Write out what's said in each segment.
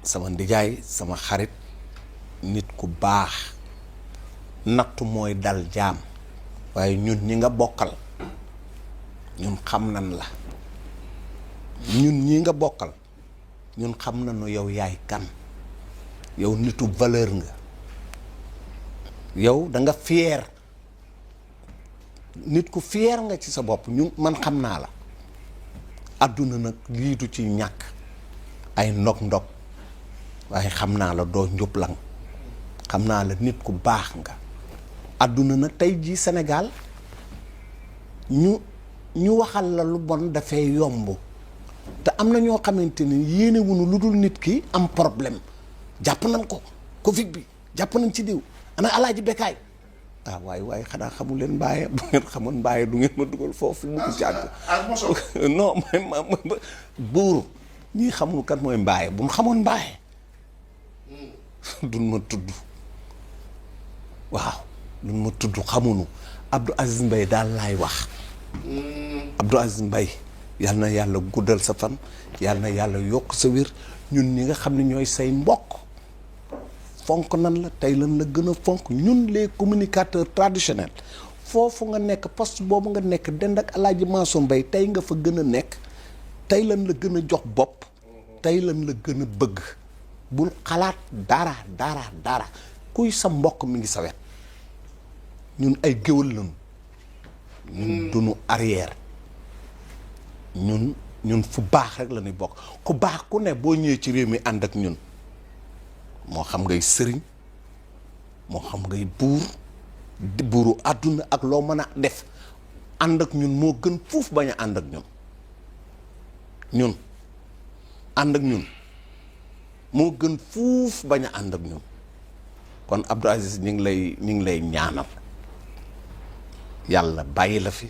sama ndijaay sama xarit nit ku baax nattu mooy dal jaam waaye ñun ñi nga bokkal ñun xam nan la ñun ñi nga bokkal ñun xam nañu yow yaay kan yow nitu valeur nga yow da nga fier nit ku fier nga ci sa bopp ñu man xam naa la àdduna nag liitu ci ñàkk ay ndog-ndog waaye xam naa la doo njublang xam naa la nit ku baax nga àdduna nag tey jii Sénégal ñu waxal la lu bon dafay yomb te am na ñoo xamante ni yéene wuñu lu dul nit ki am problème jàpp nañ ko Covid bi jàpp nañ ci diw ana Alaaji Bekaay waaye xanaa xamu leen mbaaye bu ngeen xamoon mbaaye du ngeen ma dugal foofu mu ci àgg non buuru ñii xamul kat mooy mbaaye bu ñu xamoon mbaaye duñ ma tudd waaw duñ ma tudd xamunu Abdou Aziz Mbaye daal laay wax Abdou Aziz Mbaye yal na yàlla guddal sa fan yal na yàlla yokk sa wér ñun ñi nga xam ne ñooy say mbokk fonk nan la tey lan la gën a fonk ñun les communicateurs traditionnels foofu nga nekk poste boobu nga nekk dend ak Alaaji Mansour Mbaye tey nga fa gën a nekk tey lan la gën a jox bopp tey lan la gën a bëgg bul xalaat dara kuy sa mbokk mi ngi sa wet ñun ay géwël lañu ñun duñu arrière ñun fu baax rek la ñuy bokk ku baax ku ne boo ñëwee ci réew mi ànd ak ñun moo xam ngay sëriñ moo xam ngay buuru àdduna ak loo mën a def ànd ak ñun moo gën fuuf bañ a ànd ak ñun ànd ak ñun moo gën fuuf bañ a ànd ak ñun kon Abdou Aziz ñu ngi lay ñaanal yàlla bàyyi la fi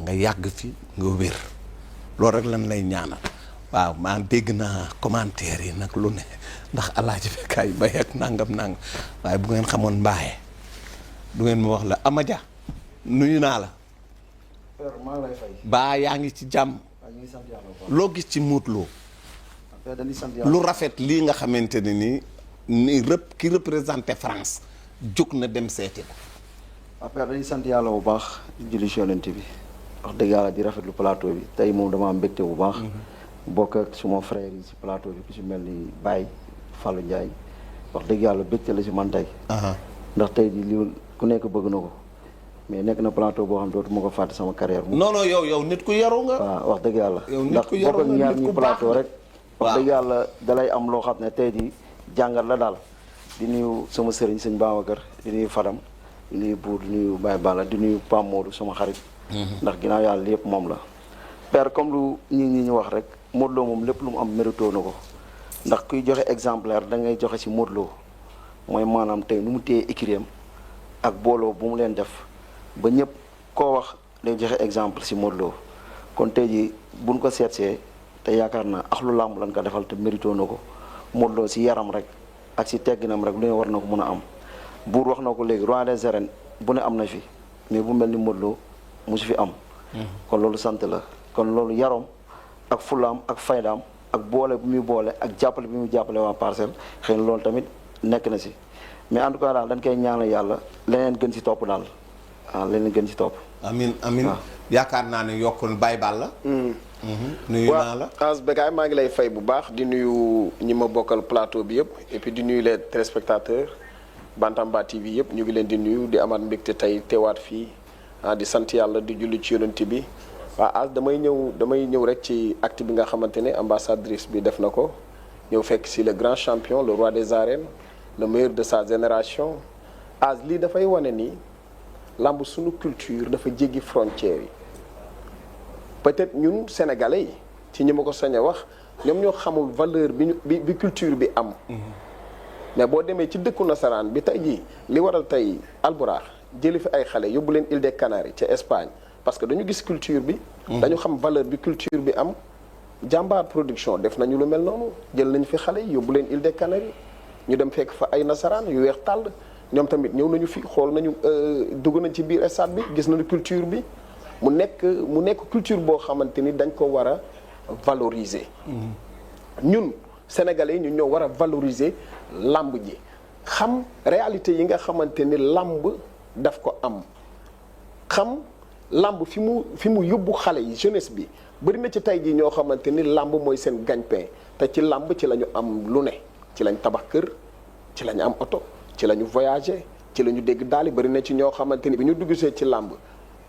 nga yàgg fi nga wér loolu rek lan lay ñaanal waaw maa dégg naa commentaire yi nag lu ne ndax Alaaji Bekaay Mbaye ak nangam waaye bu ngeen xamoon mbaaye du ngeen ma wax la Amadia nuyu naa la. maa lay fay. baa yaa ngi ci jàmm. loo gis ci Modou Lo. lu rafet lii nga xamante ne ni ki représenté France jóg na dem seeti ko. après dañuy sant yàlla bu baax di julli ci Yonent bi wax dëgg yàlla di rafetlu plateau bi tey moom dama am mbégte bu baax. bokk ak suma frère yi ci plateau bi ku ci mel ni Baye Fallou Ndiaye wax dëgg yàlla mbégte la ci man tey. ndax tey di li ku nekk bëgg na ko mais nekk na plateau boo xam dootuma ko fàtte sama carrière. non yow nit ku yaru nga. waaw wax dëgg yàlla. yow nit ku yaru nga ndax bokk ak ñaar nit ku ñi plateau rek. wax dëgg yàlla dalay am loo xam ne tey di jàngat la daal di nuyu sama sëriñ sëñ Babacar di nuyu Fadam di nuyu Buur di nuyu Baye Balla di nuyu Pam Modou sama xarit. ndax ginnaaw yàlla yëpp moom la. père comme lu ñi ñu wax rek Modou Lo moom lépp lu mu am mérito na ko ndax kuy joxe exemplaire da ngay joxe ci Modou Lo mooy maanaam tey nu mu téye écurie ak booloo bu mu leen def ba ñëpp koo wax day joxe exemple ci Modou Lo kon tey ji buñ ko seetsee te yaakaar naa axlu làmb lan ko defal te mérito na ko Modou Lo ci yaram rek ak ci tegginam rek lu ne war na ko mën a am buur wax na ko léegi roi des arènes bu ne am na fi mais bu mel ni Modou Lo musu fi am kon loolu sant la kon loolu yaroom ak fulaam ak faydaam ak boole bu muy boole ak jàppale bi muy jàppale waa Parcelles xëy na loolu tamit nekk na ci mais en tout cas daal dañ koy ñaanal yàlla leneen gën ci topp daal waaw leneen gën ci topp. amin yaakaar naa ne yokkul Baye Balla. nuyu naa la As Bekaay maa ngi lay fay bu baax di nuyu ñi ma bokkal plateau bi yëpp et puis di nuyu les téléspectateurs Bantamba TV yëpp ñu ngi leen di nuyu di amaat mbégte tey teewaat fii di sant yàlla di julli ci yonent bi. waaw As damay ñëw rek ci acte bi nga xamante ne ambassadrice bi def na ko ñëw fekk si le grand champion le roi des arènes le meilleur de sa génération As lii dafay wane ni lamb suñu culture dafa jéggi frontières yi peut-être ñun sénégalais yi ci ñi ma ko sañ a wax ñoom ñoo xamul valeur bi culture bi am mais boo demee ci dëkku nasaraan bi tey jii li waral tey Alburax jëli fi ay xale yóbbu leen Îles des Canaries ca Espagne parce que dañu gis culture bi dañu xam valeur bi culture bi am jàmbaar production def nañu lu mel noonu jël nañu fi xale yi yóbbu leen Îles des Canaries ñu dem fekk fa ay nasaraan yu weex tàll ñoom tamit ñëw nañu fi xool nañu dugg nañ ci biir stade bi gis nañu culture bi mu nekk culture boo xamante ni dañ ko war a valoriser ñun sénégalais yi ñu ñoo war a valoriser làmb ji xam réalité yi nga xamante ni làmb daf ko am xam làmb fi mu yóbbu xale yi jeunesse bi bëri na ci tey jii ñoo xamante ni làmb mooy seen gagne-pain te ci làmb ci la ñu am lu ne ci lañ tabax kër ci la ñu am oto ci la ñu voyager ci la ñu dégg daal yi bëri na ci ñoo xamante ni bi ñu duggsee ci làmb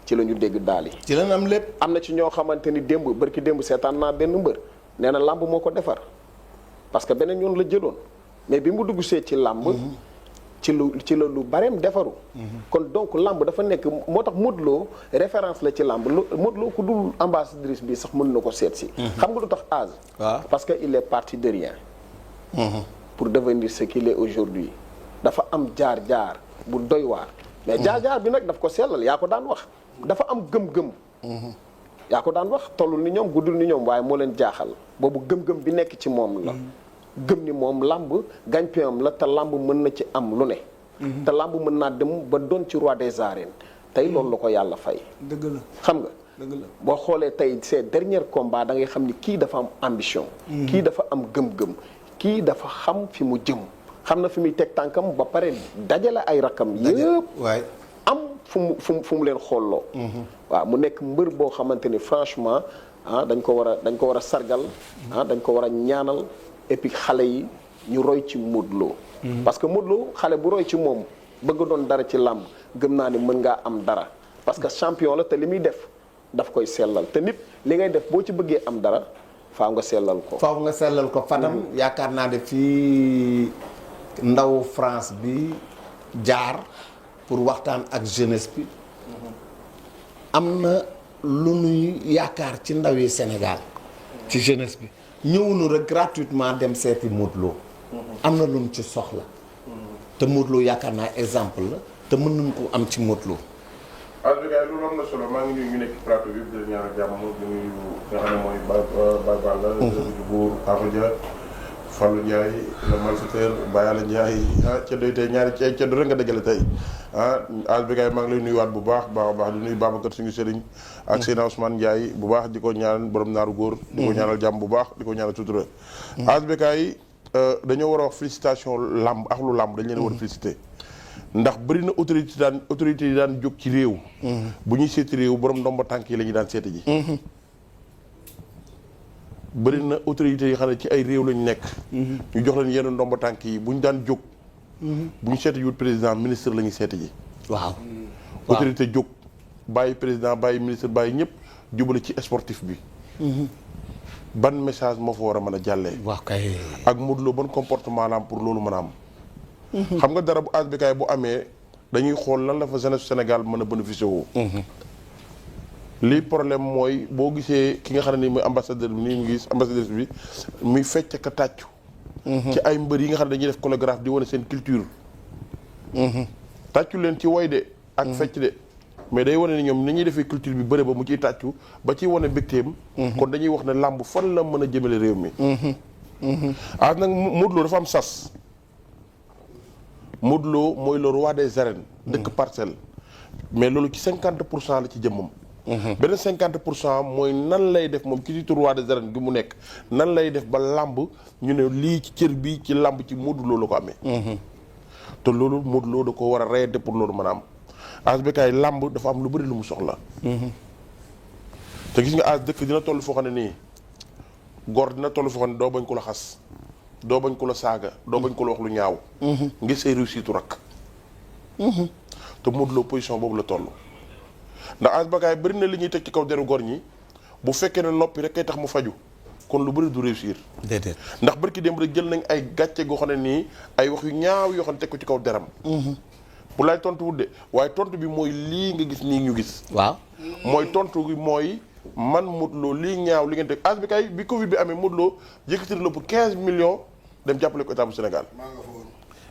ci la ñu dégg daal yi ci la ñu am lépp. am na ci ñoo xamante ni bërki démb seetaan naa benn mbër nee na làmb moo ko defar parce que beneen yoon la jëloon mais bi mu duggsee ci làmb ci la lu bareem defaru kon donc làmb dafa nekk moo tax Modou Lo référence la ci làmb Modou Lo ku dul ambassadrice bi sax mën na ko seet si xam nga lu tax âge parce que il est parti de rien pour devenir ce qu'il est aujourd'hui dafa am jaar-jaar bu doy waar mais jaar-jaar bi nag daf ko sellal yaa ko daan wax dafa am gëm-gëm yaa ko daan wax tollul ni ñoom guddul ni ñoom waaye moo leen jaaxal boobu gëm-gëm bi nekk ci moom la gëm ni moom làmb gagne-pain la te làmb mën na ci am lu ne te làmb mën naa dem ba doon ci roi des arènes tey loolu la ko yàlla fay dëgg la xam nga dëgg la boo xoolee tey ces derniers combats da ngay xam ni kii dafa am ambition kii dafa am gëm-gëm kii dafa xam fi mu jëm xam na fi muy teg tànkam ba pare dajale ay rakam yëpp waay am fu mu leen xooloo waaw mu nekk mbër boo xamante ni franchement dañ ko war a sargal dañ ko war a ñaanal et puis xale yi ñu roy ci Modou Lo parce que Modou Lo xale bu roy ci moom bëgg doon dara ci làmb gëm naa ni mën ngaa am dara parce que champion la te li muy def daf koy sellal te nit li ngay def boo ci bëggee am dara faaw nga sellal ko Fadam yaakaar naa ne fii ndaw France bi jaar pour waxtaan ak jeunesse bi am na lu nuy yaakaar ci ndaw yi Sénégal ci jeunesse bi ñëwunu rek gratuitement dem seeti Modou Lo am na lu mu ci soxla te Modou Lo yaakaar naa exemple la te mën nañu ko am ci Modou Lo alhamdulilah loolu am na solo maa ngi nuyu ñu nekk ci plateau bi di leen ñaanal jàmm di nuyu nga xam ne mooy Baye Balla Buur Afa Dia Fallou Ndiaye le malfaiteur Baye Alla Ndiaye ceddo yi tey ñaari ay ceddo rek nga dajale tey alhamdulilah maa ngi lay nuyuwaat bu baax a baax di nuyu Babacar suñu sëriñ ak Seydina Ousmane Ndiaye bu baax di ko ñaanal borom naaru góor di ko ñaanal jàmm bu baax di ko ñaanal sutura alhamdulilah yi dañoo war a wax félicitation làmb ak lu làmb dañ leen war a félicité ndax bëri na autorité yi daan jóg ci réew bu ñuy seeti réew borom ndomba tànk yi la ñuy daan seeti ji bëri na autorité yi xam ne ci ay réew lañu nekk ñu jox leen yenn ndomba tànk yi bu ñu daan jóg bu ñu seeti wut président ministre la ñuy seeti ji waaw autorité jóg bàyyi président bàyyi ministre bàyyi ñëpp jubale ci sportif bi ban message moo fa war a mën a jàllee waaw kay ak Modou Lo ban comportement la am pour loolu mën a am xam nga dara bu ASBK bu amee dañuy xool lan la fa jeunesse Sénégal mën a bénéficier woo lii problème mooy boo gisee ki nga xam ne nii mooy ambassadeur bi nii mu gis ambassadeur bi muy fecc ka tàccu ci ay mbër yi nga xam ne dañuy def chorégraphe di wane seen culture tàccu leen ci woy de ak fecc de mais day wane ni ñoom ni ñuy defee culture bi bëre ba mu ciy tàccu ba ciy wane mbégteem kon dañuy wax ne làmb fan la mën a jëmale réew mi nag Modou Lo dafa am sas Modou Lo mooy le roi des arènes dëkk Parcelles mais loolu ci 50% la ci jëmmam beneen 50% mooy nan lay def moom ci titre roi des arènes gi mu nekk nan lay def ba làmb ñu ne lii ci cër bi ci làmb ci Modou Lo la ko amee te loolu Modou Lo da ko war a reyante pour loolu mën a am ASBK làmb dafa am lu bëri lu mu soxla te gis nga dëkk dina toll foo xam ne nii góor dina toll foo xam ne doo bañ ko la xas doo bañ ko la saaga doo bañ ko la wax lu ñaaw ngir say réussite rakk te Modou Lo position boobu la toll ndax ASBK bëri na li ñuy teg ci kaw deru góor ñi bu fekkee ne noppi rek kay tax mu faju kon lu bëri du réussir déedéet ndax barki démb rek jël nañ ay gàcce goo xam ne nii ay wax yu ñaaw yoo xam ne teg ko ci kaw deram bu lay tontu wut de waaye tontu bi mooy lii nga gis nii ñu gis waaw mooy tontu bi mooy man Modou Lo lii ñaaw li ngeen teg ASBK bi Covid bi amee Modou Lo yëkkati na pour 15 millions dem jàppale ko état bu Sénégal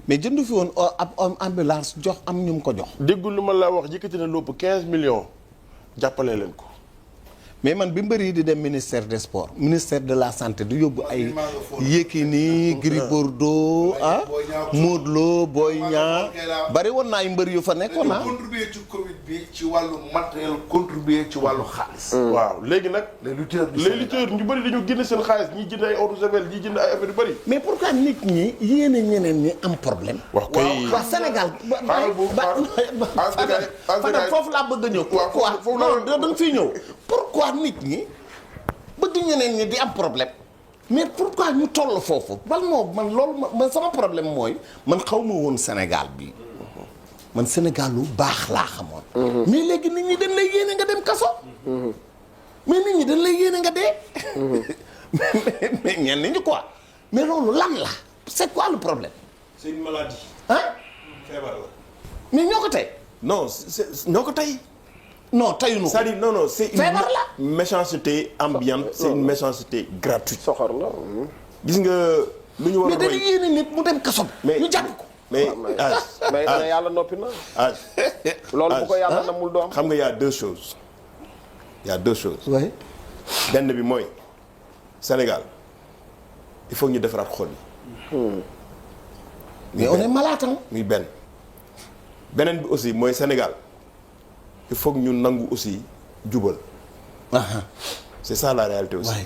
mais jënd fi woon ab ambulance jox am ñu ko jox déggul lu ma la wax yëkkati na lépp 15 millions jàppale leen ko mais man bi mbëri di dem ministère des sports ministère de la santé du yóbbu ay Yékini Gris Bordeaux Modou Lo Boy Niang bari woon na ay mbër yu fa nekkoon contribuer ci Covid bi ci wàllu matériel contribuer ci wàllu xaalis. waaw léegi nag. les lutteurs ñu bëri dañu génne seen xaalis ñi jënd ay eau de javel ñi jënd ay affaire yu bëri. mais pourquoi nit ñi yéene ñeneen ñi am problème. wax kay waaw Sénégal. Fadam foofu laa bëgg a ñëw. pourquoi non da nga fiy ñëw. pourquoi nit ñi bëgg ñeneen ñi di am problème mais pourquoi ñu toll foofu bal moo man loolu man sama problème mooy man xaw ma woon Sénégal bi man Sénégal lu baax laa xamoon. mais léegi nit ñi dañ lay yéene nga dem kaso. mais nit ñi dañ lay yéene nga dee. mais ñenn ñi quoi mais loolu lan la c'est quoi le problème. c'est une maladie. ah. feebar la. mais ñoo ko tey. non c'est ñoo ko tey. non teyuñu ko. c'est-à-dire non c'est une feebar la. méchanceté ambiante c'est une méchanceté gratuite. soxor la. gis nga lu ñu war mais a dañuy roy yéene nit mu dem kaso. mais ñu jàpp ko. mais mais yàlla noppi na. loolu bu ko yàlla namul doom. xam nga y a deux choses. oui. benn bi mooy Sénégal il faut ñu defaraat xol yi. mais on est malade hein. muy benn beneen bi aussi mooy Sénégal il faut que ñu nangu aussi jubal. c'est ça la réalité aussi. Ouais.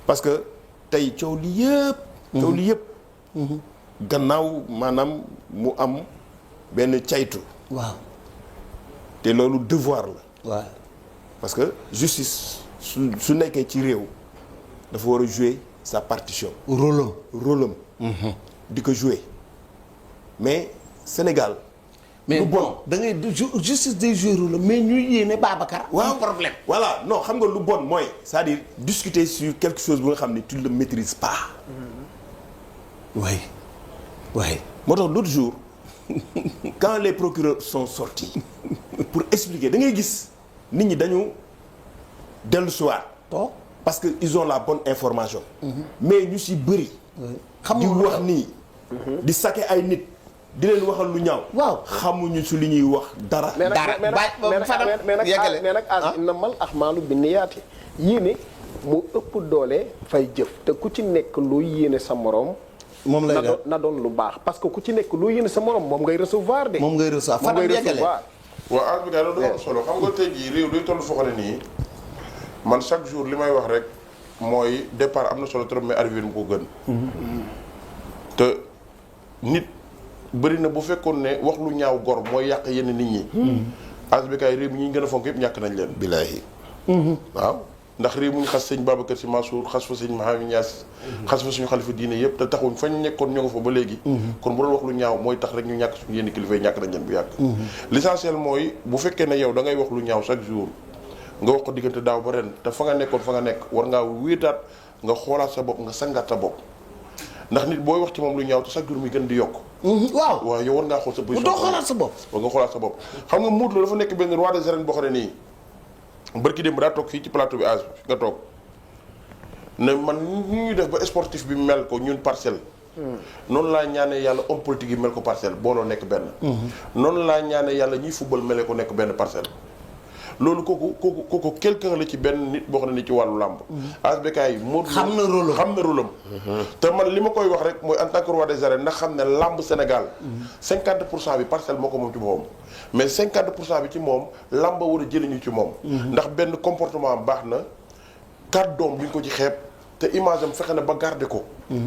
parce que tey coow li yëpp. coow li yëpp. gannaaw maanaam mu am benn caytu. waaw. te loolu devoir la. waaw. parce que justice su nekkee ci réew dafa war a jouer sa partition. rôle am. di ko jouer mais Sénégal. mais lu bon da ngay justice des jours la mais ñuy yéene Babacar. waaw problème. voilà non xam nga lu bon mooy c'est-à-dire discuter sur quelque chose bu nga xam ne tu ne le maîtrises pas. oui. oui. moo tax l'autre jour quand les procureurs sont sortis pour expliquer da ngay gis nit ñi dañu dellu siwaat toog parce que ils ont la bonne information. mais ñu si bëri. di wax nii. di saké ay nit. di leen waxal lu ñaaw. waaw xamuñu su li ñuy wax dara. dara mais nag innamal a'maalu binniyaati yéene mu ëpp doole fay jëf te ku ci nekk lu yéene sa morom. moom lay def na doon lu baax parce que ku ci nekk lu yéene sa morom moom ngay recevoir de. moom ngay recevoir Fadam yeggale. waaw as bi kay loolu dafa am solo xam nga tey jii réew day toll foo xam ne nii man chaque jour li may wax rek mooy départ am na solo trop mais arrivé mu ko gën. te nit bëri na bu fekkoon ne wax lu ñaaw gor mooy yàq yenn nit ñi. as bi kay réew mi ñi gën a fonk yëpp ñàkk nañ leen. billaahi. waaw ndax réew mu ñu xas sëñ Babacar Sy Mansour xas fa sëñ Mahamad Niass. xas fa suñu xalifa diine yëpp te taxuñ fañ nekkoon ñoo nga fa ba léegi. kon bu doon wax lu ñaaw mooy tax rek ñu ñàkk suñu yenn kilifa yi ñàkk nañ leen bu yàgg. l'essentiel mooy bu fekkee ne yow da ngay wax lu ñaaw chaque jour nga wax ko diggante daaw ba ren te fa nga nekkoon fa nga nekk war ngaa wéetaat nga xoolaat sa bopp nga sangaat sa bopp ndax nit booy wax ci moom lu ñaaw te chaque jour muy gën di yokk. waaw yow war ngaa xool sa position. doo xoolaat sa bopp. war nga xoolaat sa bopp xam nga Modou Lo dafa nekk benn roi des arènes boo xam ne nii barki démb daa toog fii ci plateau bi âge nga toog ne man ñu ñuy def ba sportif bi mel ko ñun parcelle. noonu laa ñaanee yàlla homme politique yi mel ko parcelle booloo nekk benn. noonu laa ñaanee yàlla ñuy football mele ko nekk benn parcelle. loolu kooku quelqu'un la ci benn nit boo xam ne ni ci wàllu làmb. ASBK yi Modou Lo xam na rôle am. te man li ma koy wax rek mooy en tant que roi des arènes ndax xam ne làmb Sénégal. 50% bi parcelle moo ko moom ci boppam. mais 50% bi ci moom làmb war a jëriñu ci moom. ndax benn comportement am baax na kàddoom duñ ko ci xeeb te image am fexe na ba garder ko.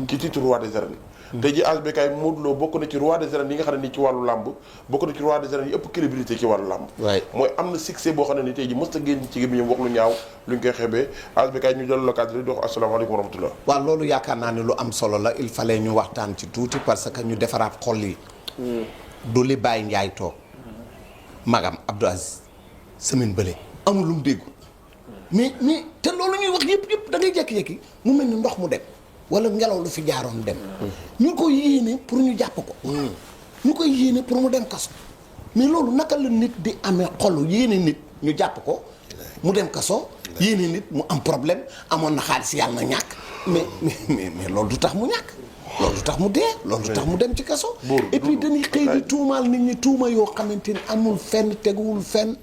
ci titre roi des arènes. tey ji ASBK yi Modou Lo bokk na ci roi des arènes yi nga xam ne nii ci wàllu làmb bokk na ci roi des arènes yi ëpp crédibilité ci wàllu làmb. mooy am na succès boo xam ne ni tey ji mës a génn ci gémmiñam wax lu ñaaw luñ koy xeebee ASBK yi ñu dellu la cadre di wax asalaamaaleykum wa rahmatullah. waaw loolu yaakaar naa ne lu am solo la il fallait ñu waxtaan ci tuuti parce que ñu defaraat xol yi. du li Baye Ndiaye toog. magam Abdou Aziz semaine bële amul lu mu déggu mais te loolu ñuy wax yëpp da ngay jékki-jékki mu mel ni ndox mu dem wala ngelaw lu fi jaaroon dem. ñu koy yéene pour ñu jàpp ko. ñu koy yéene pour mu dem kaso. mais loolu naka la nit di amee xolu yéene nit ñu jàpp ko mu dem kaso. yéene nit mu am problème amoon na xaalis yàlla na ñàkk mais loolu du tax mu ñàkk. loolu du tax mu dee loolu du tax mu dem ci kaso. et puis dañuy xëy di tuumaal nit ñi tuuma yoo xamante ni amul fenn teguwul fenn.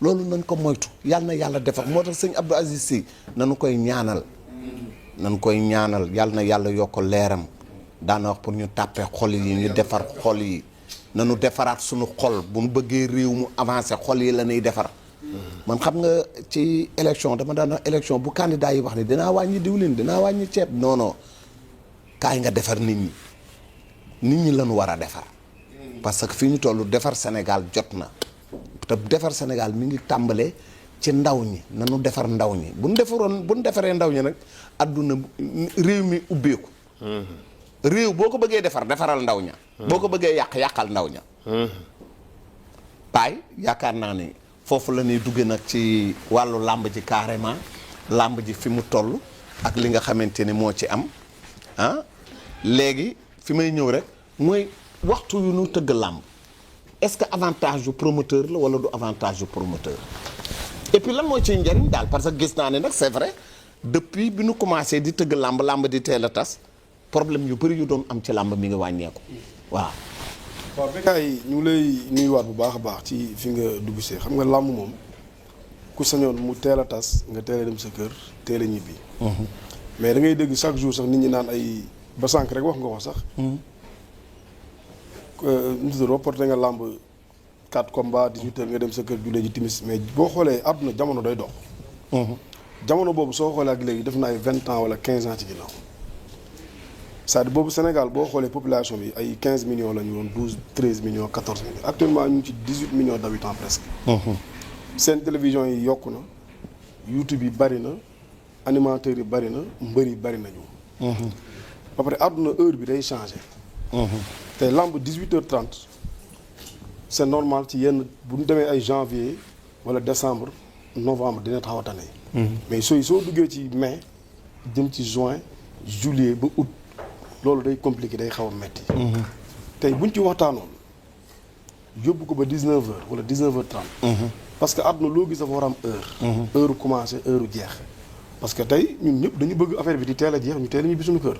loolu nañ ko moytu yàlla na yàlla defar moo tax sëñ Abdou Aziz Sy nañu koy ñaanal yàlla na yàlla yokk leeram daana wax pour ñu tàppee xol yi ñu defar xol yi nañu defaraat suñu xol bu ñu bëggee réew mu avancé xol yi la ñuy defar man xam nga ci élection dama daan wax élection bu candidat yi wax ne dinaa wàññi diwlin dinaa wàññi ceeb non kaay nga defar nit ñi lañu war a defar parce que fi ñu toll defar Sénégal jot na te defar Sénégal mi ngi tàmbalee ci ndaw ñi nanu defar ndaw ñi bu ñu defaree ndaw ñi nag adduna réew mi ubbeeku réew boo ko bëggee defaral ndaw ña boo ko bëggee yàqal ndaw ña paay yaakaar naa ni foofu la ñuy dugge nag ci wàllu làmb ji carrément làmb ji fi mu toll ak li nga xamante ni moo ci am léegi fi may ñëw rek mooy waxtu yu nu tëgg làmb est-ce que avantage yu promoteur la wala du avantage yu promoteur et puis lan moo ciy njëriñ daal parce que gis naa ne nag c'est vrai depuis bi nu commencé di tëgg làmb di teel a tas problème yu bëri yu doon am ci làmb mi ngi wàññeeku waaw Bécaye ñu ngi lay nuyuwaat bu baax a baax ci fi nga dugg see xam nga làmb moom ku sañoon mu teel a tas nga teel a dem sa kër teel a ñibbi mais da ngay dégg chaque jour sax nit ñi naan ay ba sànq rek wax nga ko sax reporté nga làmb 4 combats 18 heures nga dem sa kër jullee ji timis mais boo xoolee àdduna jamono day dox jamono boobu soo xoolee ak léegi def na ay 20 ans wala 15 ans ci ginnaaw c'est-à-dire boobu Sénégal boo xoolee population bi ay 15 millions la ñu woon 12 13 millions 14 millions actuellement ñu ngi ci 18 millions d'habitants presque seen télévision yi yokku na YouTube yi bari na animateurs yi bari na mbër yi bari nañu ba pare àdduna heure bi day changé te lamb 18h30 c'est normal ci yenn bu ñu demee ay janvier wala décembre novembre dina taxaw a tane mais soo duggee ci mai jëm ci juin juillet ba août loolu day compliqué day xaw a metti tey buñ ci waxtaanoon yóbbu ko ba 19h wala 19h30 parce que àdduna loo gis dafa war a am heure commencé heure jeex parce que tey ñun ñëpp dañu bëgg affaire bi di teel a jeex ñu teel a ñibbi suñu kër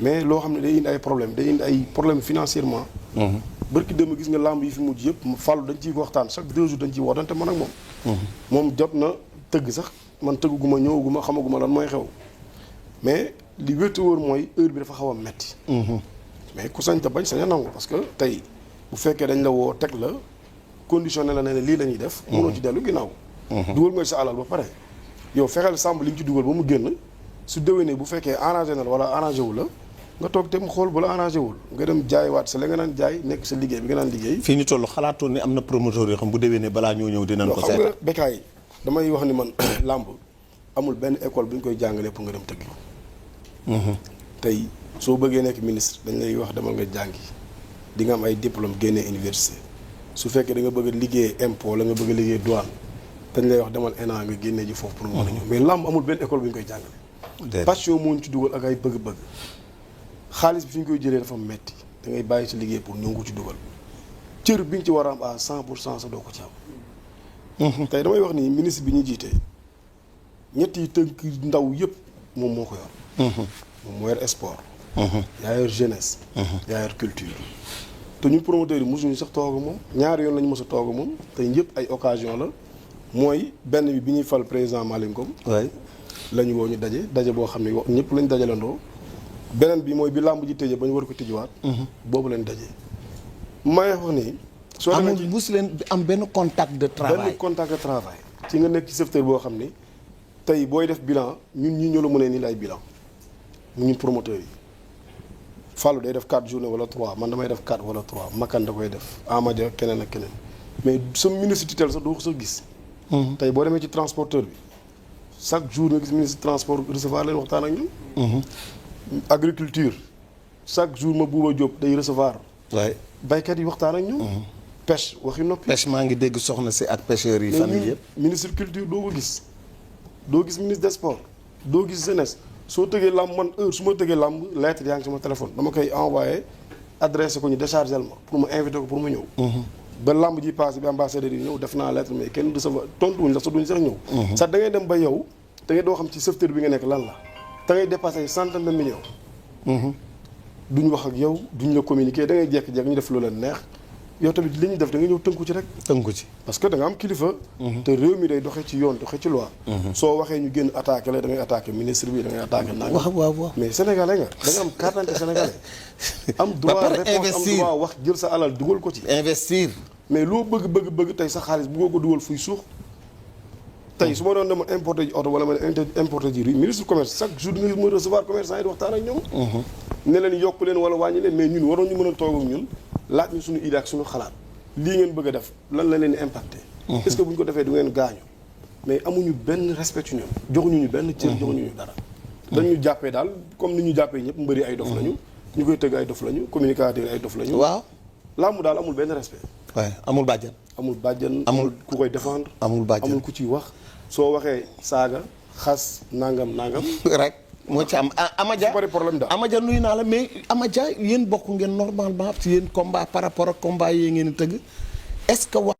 mais loo xam ne day indi ay problème day indi ay problème financièrement bërki dëma gis nga lamb yi fi mujj yëpp fàllu dañ ciy waxtaan chaque 2 jours dañ ciy wootante man ak moom jot na tëgg sax man tëgguma ñëwaguma xamaguma lan mooy xew mais li wértu wóor mooy heure bi dafa xaw a metti mais ku sañ te bañ sañ a nangu parce que tey bu fekkee dañ la woo teg la conditionné la ne lii la ñuy def mënoo ci dellu ginnaaw dugal nga sa alal ba pare yow fexeel sàmb li ñu ci dugal ba mu génn su déwénee bu fekkee arrangé na la wala arrangé wu la nga toog te mu xool bu la arrangé wul nga dem jaaywaat sa la nga naan jaay nekk sa liggéey bi nga naan liggéey fii ñu toll xalaatoon ni am na promoteur yoo xam bu déwénee balaa ñoo ñëw dinañ ko seet xam nga Bécaye damay wax ni man làmb amul benn école bu ñu koy jàngalee pour nga dem tëgg tey soo bëggee nekk ministre dañ lay wax demal nga jàngi di nga am ay diplôme génnee université su fekkee da nga bëgg a liggéey impôt la nga bëgg a liggéey douane dañ lay wax demal ENA nga génnee ji foofu pour mu mën a ñëw mais làmb amul benn école bu ñu koy jàngale passion moo ñu ci dugal ak ay bëgg-bëgg xaalis bi fi ñu koy jëlee dafa metti da ngay bàyyi sa liggéey pour ñëw ko ci dugal cër bi ñu ci war a am à 100% sa doo ko ci am tey damay wax ni ministre bi ñu jiite ñett yi tënk ndaw yëpp moom moo ko yor moom moo yor sport yaa yor jeunesse yaa yor culture te ñun promoteurs yi mosuñu sax toog moom ñaari yoon la ñu mos a toog moom te yëpp ay occasion la mooy benn bi ñuy fal président Malick Ngom la ñu woo ñu daje boo xam ne ñëpp lañ dajalandoo beneen bi mooy bi làmb ji tëjee ba ñu war ko tëjiwaat boobu leen daje may wax ni soo demee ci mus leen am benn contact de travail benn contact de travail ci nga nekk ci secteur boo xam ni tey booy def bilan ñun ñi ñoo la mënee nii lay bilan ñun promoteurs yi Fallou day def 4 journées wala 3 man damay def 4 wala 3 Makan da koy def Amadia keneen ak keneen mais sa ministre tutelle sax doo ko sax gis tey boo demee ci transporteur bi chaque jour nga gis ministre transport recevoir leen waxtaan ak ñun agriculture chaque jour ma Bouba Diop day recevoir baykat yi waxtaan ak ñun pêche waxi noppi pêche maa ngi dégg soxna si ak pêcheurs yi fan yii yëpp ministre culture doo ko gis doo gis ministre des sports doo gis jeunesse soo tëggee làmb man heure su ma tëggee làmb lettre yaa ngi sama téléphone dama koy envoyé adressé ko ñu déchargé ma pour mu invité ko pour mu ñëw ba làmb ji passé bi ambassadeur yi ñëw def naa lettre mais kenn du sa tontuwuñ la sax duñ sax ñëw sax da ngay dem ba yow da ngay doo xam ci secteur bi nga nekk lan la da ngay dépassé ay centaine de millions duñ wax ak yow duñ la communiquer da ngay jékki-jékki ñu def lu leen neex yow tamit li ñu def da nga ñëw tënku ci rek. tënku ci. parce que da nga am kilifa. te réew mi day doxee ci yoon doxee ci loi. soo waxee ñu génn attaqué la da ngay attaqué ministre bi da ngay attaqué nangam. waaw. mais sénégalais nga da nga am carte d'identité sénégalais. am droit réponse am droit wax jël sa alal dugal ko ci. investir. mais loo bëgg tey sa xaalis bu ko dugal fuy suux. tey su ma doon dama importer ji oto wala ma importer ji riz ministre commerce chaque jour nga mën recevoir commerçant yi di waxtaan ak ñoom. ne leen yokk leen wala wàññi leen mais ñun waroon ñu mën a toog ak ñun laaj ñu suñu idée ak suñu xalaat lii ngeen bëgg a def lan la leen di impacté. est-ce que bu ñu ko defee du ngeen gaañu. mais amuñu benn respect ci ñoom joxuñu ñu benn cër joxuñu ñu dara. dañu jàppee daal comme ni ñu jàppee ñëpp mbëri ay dof lañu. ñu koy tëgg ay dof lañu communicateur ay dof lañu. waaw. làmb daal amul benn respect. waaye amul bàjjan. amul bàjjan. amul ku koy défendre. amul bàjjan amul ku ciy wax. soo waxee saaga xas nangam. rek moo ci am Amadia su bari problème daal Amadia nuyu naa la mais Amadia yéen bokk ngeen normalement ci yéen combat par rapport ak combat yi ngeen di tëgg est-ce que